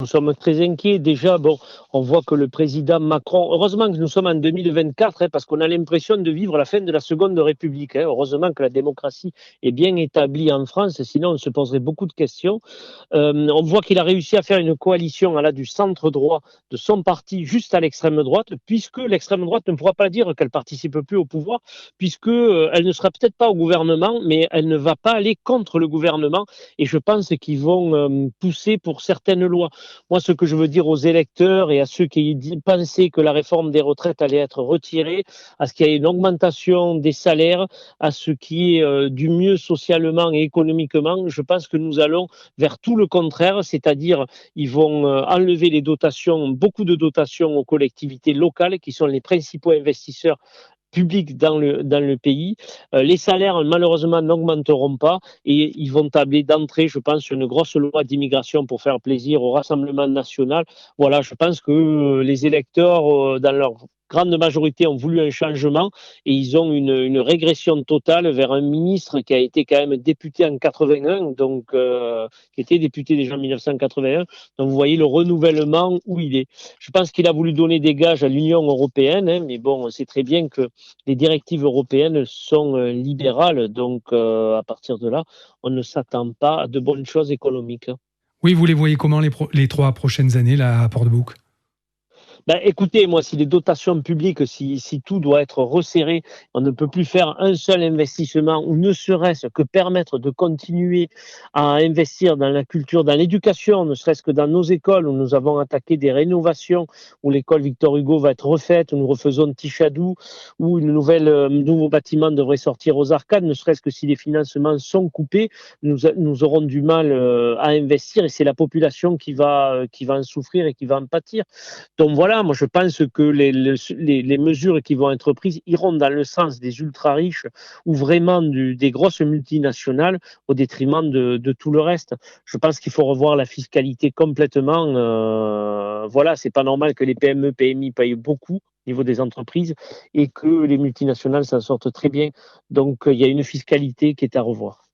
Nous sommes très inquiets. Déjà, bon, on voit que le président Macron, heureusement que nous sommes en 2024, parce qu'on a l'impression de vivre la fin de la Seconde République. Heureusement que la démocratie est bien établie en France, sinon on se poserait beaucoup de questions. On voit qu'il a réussi à faire une coalition du centre droit de son parti juste à l'extrême droite, puisque l'extrême droite ne pourra pas dire qu'elle participe plus au pouvoir, puisque elle ne sera peut-être pas au gouvernement, mais elle ne va pas aller contre le gouvernement. Et je pense qu'ils vont pousser pour certaines lois. Moi, ce que je veux dire aux électeurs et à ceux qui pensaient que la réforme des retraites allait être retirée, à ce qu'il y ait une augmentation des salaires, à ce qui est du mieux socialement et économiquement, je pense que nous allons vers tout le contraire, c'est-à-dire ils vont enlever les dotations, beaucoup de dotations aux collectivités locales qui sont les principaux investisseurs publics dans le pays. Les salaires, malheureusement, n'augmenteront pas et ils vont tabler d'entrée, je pense, sur une grosse loi d'immigration pour faire plaisir au Rassemblement national. Voilà, je pense que les électeurs, dans leur grande majorité, ont voulu un changement et ils ont une régression totale vers un ministre qui a été quand même député en 81, donc qui était député déjà en 1981. Donc vous voyez le renouvellement où il est. Je pense qu'il a voulu donner des gages à l'Union européenne, mais bon, on sait très bien que les directives européennes sont libérales, donc à partir de là, on ne s'attend pas à de bonnes choses économiques. Oui, vous les voyez comment les 3 prochaines années là, à Port-de-Bouc? Ben, écoutez, moi, si les dotations publiques, si tout doit être resserré, on ne peut plus faire un seul investissement ou ne serait-ce que permettre de continuer à investir dans la culture, dans l'éducation, ne serait-ce que dans nos écoles où nous avons attaqué des rénovations, où l'école Victor Hugo va être refaite, où nous refaisons Tichadou, où nouveau bâtiment devrait sortir aux arcades, ne serait-ce que si les financements sont coupés, nous aurons du mal à investir et c'est la population qui va en souffrir et qui va en pâtir. Donc voilà, moi je pense que les mesures qui vont être prises iront dans le sens des ultra-riches ou vraiment des grosses multinationales au détriment de tout le reste. Je pense qu'il faut revoir la fiscalité complètement. Voilà, c'est pas normal que les PME, PMI payent beaucoup au niveau des entreprises et que les multinationales s'en sortent très bien. Donc il y a une fiscalité qui est à revoir.